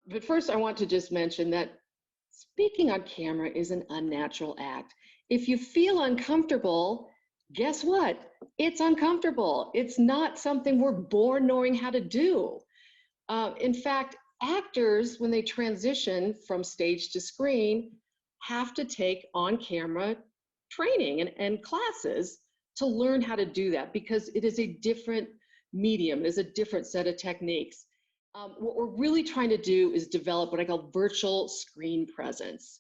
But first, I want to just mention that speaking on camera is an unnatural act. If you feel uncomfortable, guess what? It's uncomfortable. It's not something we're born knowing how to do. In fact, actors, when they transition from stage to screen, have to take on camera training and classes to learn how to do that because it is a different medium, it is a different set of techniques. What we're really trying to do is develop what I call virtual screen presence.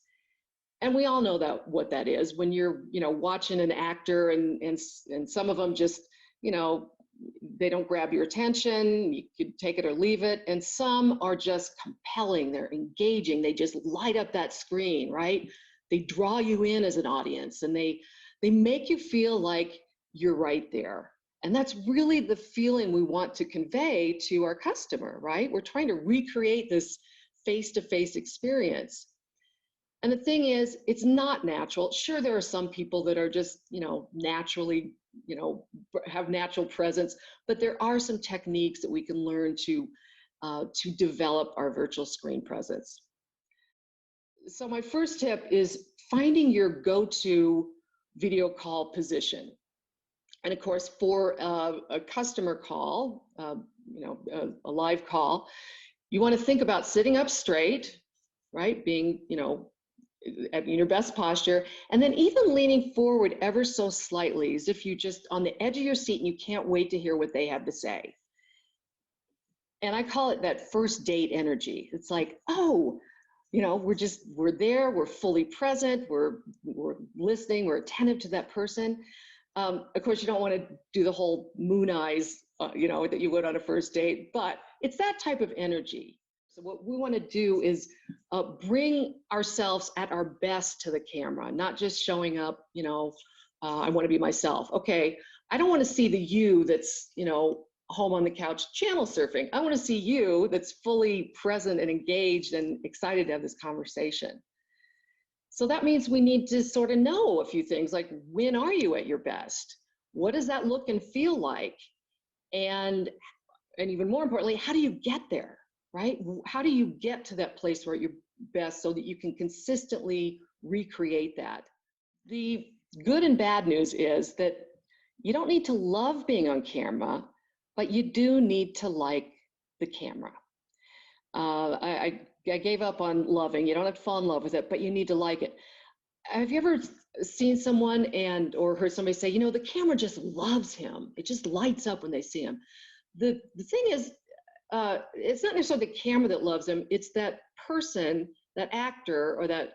And we all know that what that is when you're, watching an actor and some of them just, they don't grab your attention. You could take it or leave it. And some are just compelling. They're engaging. They just light up that screen, right? They draw you in as an audience and they make you feel like you're right there. And that's really the feeling we want to convey to our customer, right? We're trying to recreate this face-to-face experience. And the thing is, it's not natural. Sure, there are some people that are just, naturally, have natural presence, but there are some techniques that we can learn to develop our virtual screen presence. So my first tip is finding your go-to video call position. And of course, for a customer call, a live call, you want to think about sitting up straight, right? Being, in your best posture, and then even leaning forward ever so slightly, as if you just on the edge of your seat and you can't wait to hear what they have to say. And I call it that first date energy. It's like, oh, we're there, we're fully present, we're listening, we're attentive to that person. Of course, you don't want to do the whole moon eyes, that you would on a first date, but it's that type of energy. So what we want to do is bring ourselves at our best to the camera, not just showing up, I want to be myself. Okay, I don't want to see the you that's, home on the couch channel surfing. I want to see you that's fully present and engaged and excited to have this conversation. So that means we need to sort of know a few things like, when are you at your best? What does that look and feel like? And even more importantly, how do you get there, right? How do you get to that place where you're best so that you can consistently recreate that? The good and bad news is that you don't need to love being on camera, but you do need to like the camera. I gave up on loving. You don't have to fall in love with it, but you need to like it. Have you ever seen someone or heard somebody say, the camera just loves him. It just lights up when they see him. The thing is, it's not necessarily the camera that loves him. It's that person, that actor, or that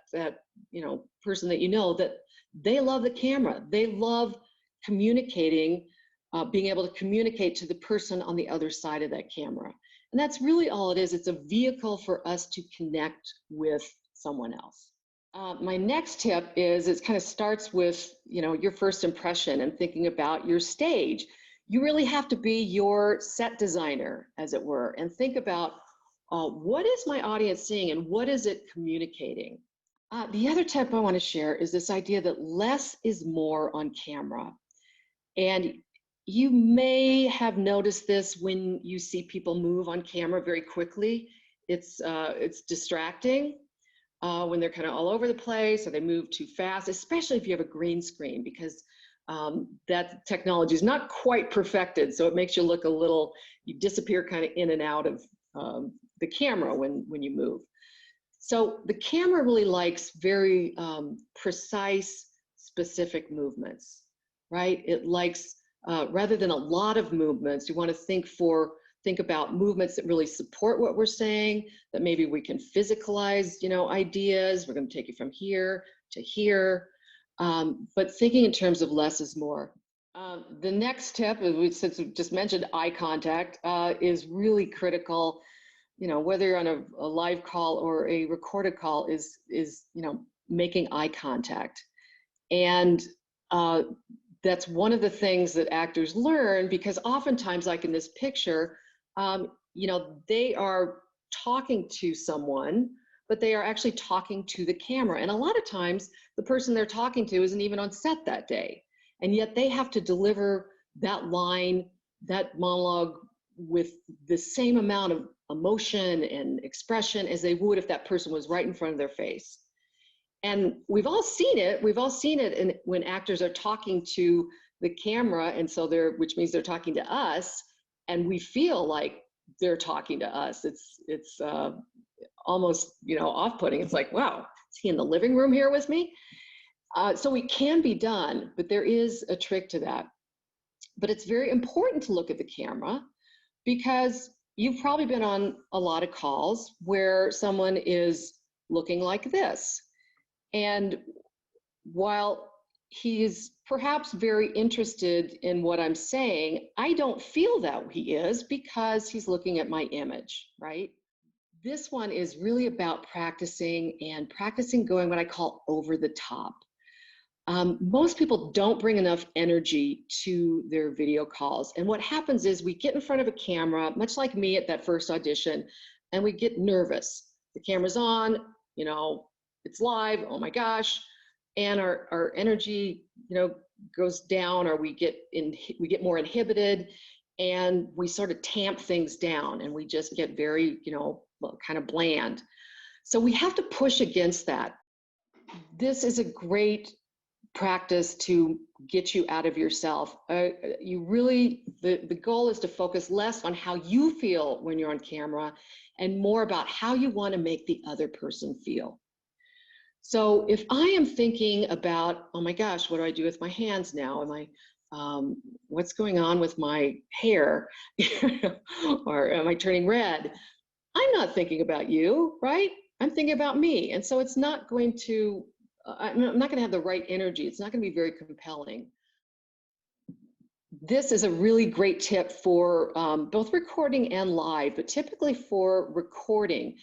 person that they love the camera. They love communicating, being able to communicate to the person on the other side of that camera. And that's really all it is. It's a vehicle for us to connect with someone else. My next tip is, it kind of starts with, your first impression and thinking about your stage. You really have to be your set designer, as it were, and think about what is my audience seeing and what is it communicating? The other tip I want to share is this idea that less is more on camera. And you may have noticed this when you see people move on camera very quickly. It's distracting when they're kind of all over the place or they move too fast, especially if you have a green screen, because that technology is not quite perfected. So it makes you look you disappear kind of in and out of the camera when you move. So the camera really likes very precise, specific movements, right? It likes, rather than a lot of movements, you want to think about movements that really support what we're saying, that maybe we can physicalize, ideas. We're going to take you from here to here, but thinking in terms of less is more. The next tip, since we just mentioned eye contact, is really critical. Whether you're on a live call or a recorded call, is making eye contact. And that's one of the things that actors learn, because oftentimes, like in this picture, they are talking to someone, but they are actually talking to the camera. And a lot of times the person they're talking to isn't even on set that day. And yet they have to deliver that line, that monologue, with the same amount of emotion and expression as they would if that person was right in front of their face. And we've all seen it. We've all seen it when actors are talking to the camera, and so which means they're talking to us, and we feel like they're talking to us. It's almost, off-putting. It's like, wow, is he in the living room here with me? So it can be done, but there is a trick to that. But it's very important to look at the camera, because you've probably been on a lot of calls where someone is looking like this. And while he's perhaps very interested in what I'm saying, I don't feel that he is, because he's looking at my image, right? This one is really about practicing going what I call over the top. Most people don't bring enough energy to their video calls. And what happens is we get in front of a camera, much like me at that first audition, and we get nervous. The camera's on, it's live, oh my gosh. And our energy, goes down, or we get more inhibited, and we sort of tamp things down, and we just get very, kind of bland. So we have to push against that. This is a great practice to get you out of yourself. The goal is to focus less on how you feel when you're on camera and more about how you want to make the other person feel. So if I am thinking about, oh my gosh, what do I do with my hands now? What's going on with my hair? Or am I turning red? I'm not thinking about you, right? I'm thinking about me. And so it's not going to, I'm not going to have the right energy. It's not going to be very compelling. This is a really great tip for both recording and live, but typically for recording.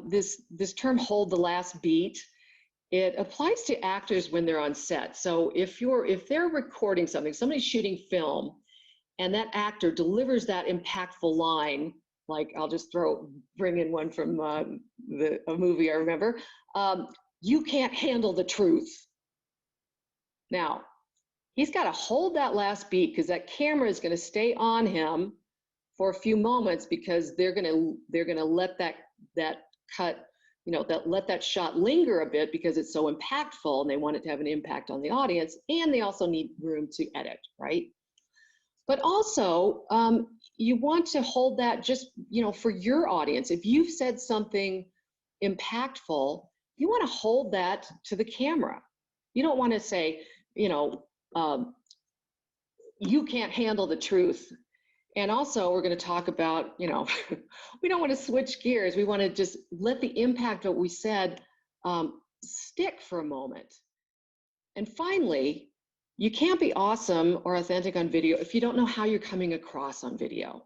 This term, hold the last beat, it applies to actors when they're on set. So if they're recording something, somebody's shooting film, and that actor delivers that impactful line, like I'll just bring in one from a movie I remember, you can't handle the truth. Now, he's got to hold that last beat, because that camera is going to stay on him for a few moments, because they're going to let that cut, let that shot linger a bit, because it's so impactful and they want it to have an impact on the audience, and they also need room to edit, right? But also, you want to hold that just, for your audience. If you've said something impactful, you want to hold that to the camera. You don't want to say, you can't handle the truth. And also, we're going to talk about, we don't want to switch gears. We want to just let the impact of what we said stick for a moment. And finally, you can't be awesome or authentic on video if you don't know how you're coming across on video.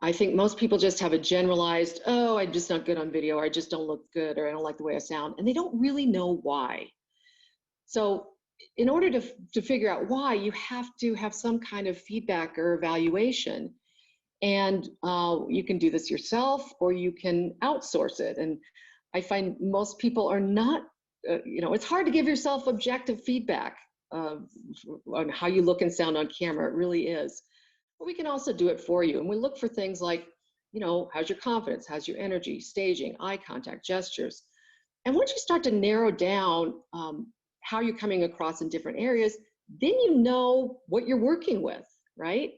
I think most people just have a generalized, oh, I'm just not good on video, or I just don't look good, or I don't like the way I sound, and they don't really know why. So in order to figure out why, you have to have some kind of feedback or evaluation. And you can do this yourself, or you can outsource it. And I find most people are not, it's hard to give yourself objective feedback on how you look and sound on camera. It really is. But we can also do it for you. And we look for things like, how's your confidence? How's your energy, staging, eye contact, gestures? And once you start to narrow down how you're coming across in different areas, then you know what you're working with, right?